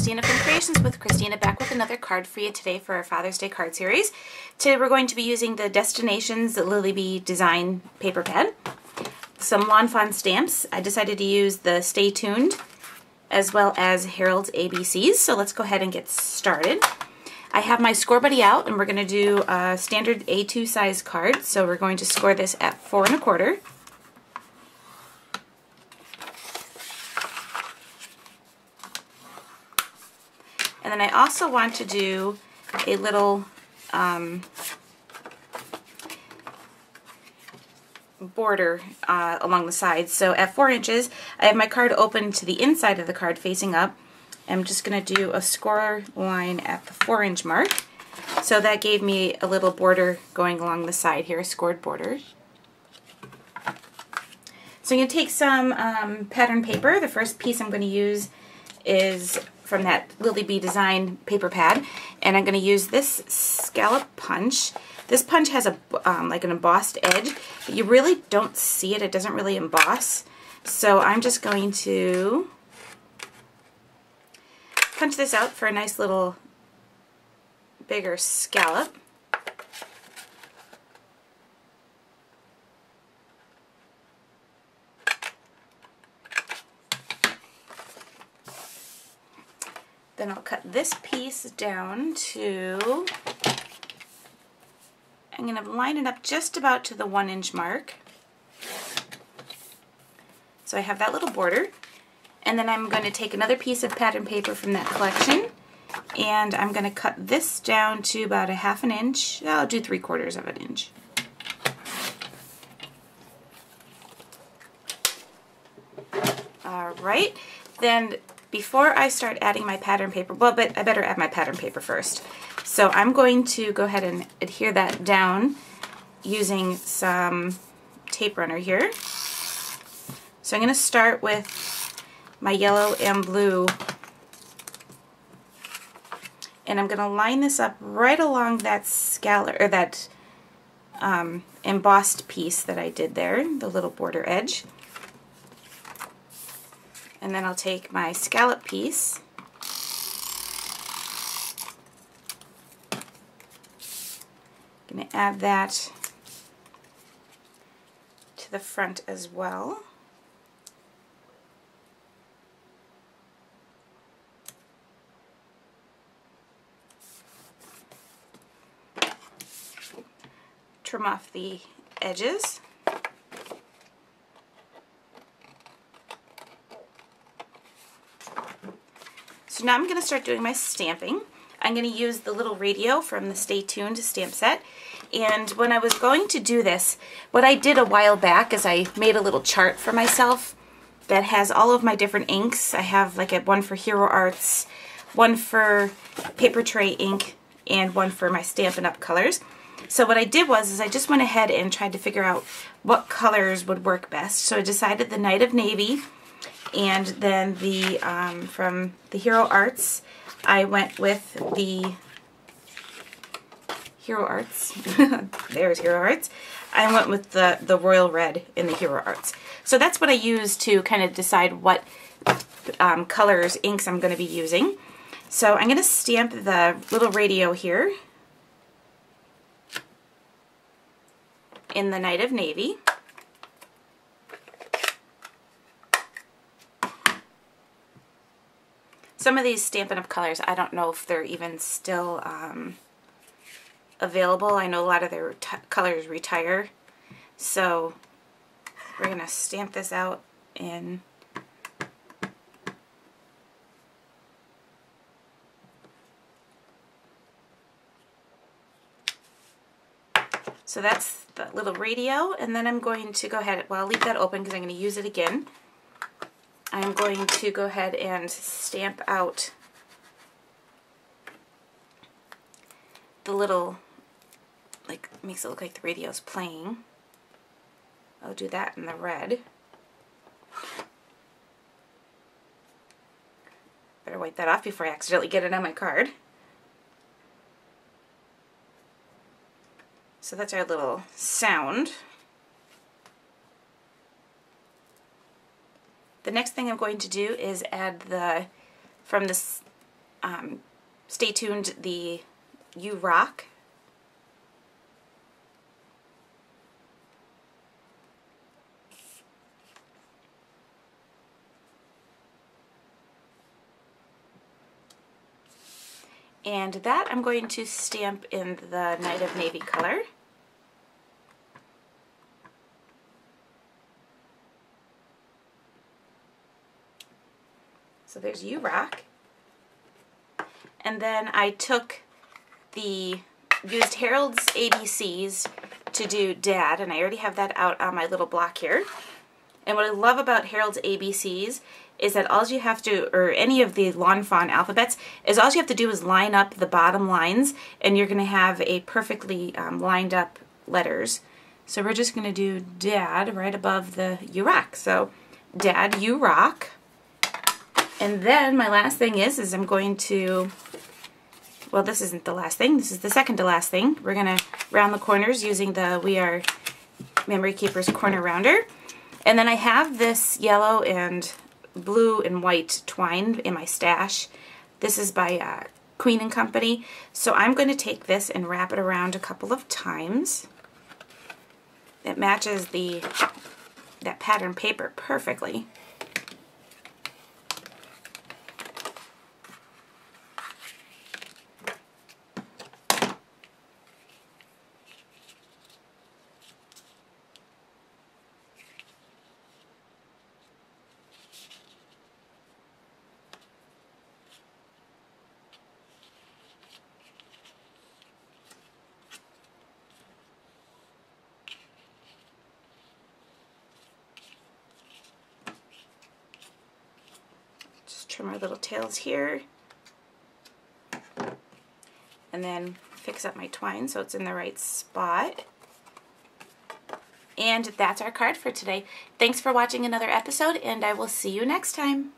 Christina from Creations with Christina, back with another card for you today for our Father's Day card series. Today we're going to be using the Destinations Lily Bee Design paper pad, some Lawn Fawn stamps. I decided to use the Stay Tuned as well as Harold's ABCs, so let's go ahead and get started. I have my score buddy out and we're going to do a standard A2 size card, so we're going to score this at 4 1/4. And then I also want to do a little border along the sides. So at 4 inches, I have my card open to the inside of the card facing up. I'm just going to do a score line at the 4-inch mark. So that gave me a little border going along the side here, a scored border. So I'm going to take some pattern paper. The first piece I'm going to use is from that Lily Bee Design paper pad, and I'm going to use this scallop punch. This punch has a like an embossed edge, but you really don't see it. It doesn't really emboss. So I'm just going to punch this out for a nice little bigger scallop. Then I'll cut this piece down to, I'm going to line it up just about to the 1-inch mark. So I have that little border. And then I'm going to take another piece of pattern paper from that collection, and I'm going to cut this down to about a 1/2 inch. I'll do 3/4 of an inch. Alright, then before I start adding my pattern paper, well, but I better add my pattern paper first. So I'm going to go ahead and adhere that down using some tape runner here. So I'm going to start with my yellow and blue, and I'm going to line this up right along that scallop, or that embossed piece that I did there, the little border edge. And then I'll take my scallop piece I'm going to add that to the front as well. Trim off the edges. So now I'm going to start doing my stamping. I'm going to use the little radio from the Stay Tuned stamp set. And when I was going to do this, what I did a while back is I made a little chart for myself that has all of my different inks. I have like one for Hero Arts, one for Paper Tray ink, and one for my Stampin' Up! Colors. So what I did was I just went ahead and tried to figure out what colors would work best. So I decided the Night of Navy, and then the from the Hero Arts, I went with the Hero Arts. There's Hero Arts. I went with the Royal Red in the Hero Arts. So that's what I used to kind of decide what colors, inks I'm going to be using. So I'm going to stamp the little radio here in the Night of Navy. Some of these Stampin' Up! Colors, I don't know if they're even still available. I know a lot of their colors retire. So we're going to stamp this out in so that's the little radio, and then I'm going to go ahead, well, I'll leave that open because I'm going to use it again. I'm going to go ahead and stamp out the little, like, makes it look like the radio's playing. I'll do that in the red. Better wipe that off before I accidentally get it on my card. So that's our little sound. The next thing I'm going to do is add the, from this Stay Tuned, the You Rock. And that I'm going to stamp in the Night of Navy color. So there's You Rock. And then I used Harold's ABCs to do Dad, and I already have that out on my little block here. And what I love about Harold's ABCs is that all you have to, or any of the Lawn Fawn alphabets, is all you have to do is line up the bottom lines, and you're going to have a perfectly lined up letters. So we're just going to do Dad right above the You Rock. So Dad, You Rock. And then my last thing is I'm going to, well, this isn't the last thing, this is the second to last thing. We're going to round the corners using the We Are Memory Keepers corner rounder. And then I have this yellow and blue and white twine in my stash. This is by Queen & Company. So I'm going to take this and wrap it around a couple of times. It matches that pattern paper perfectly. Trim our little tails here, and then fix up my twine so it's in the right spot. And that's our card for today. Thanks for watching another episode, and I will see you next time.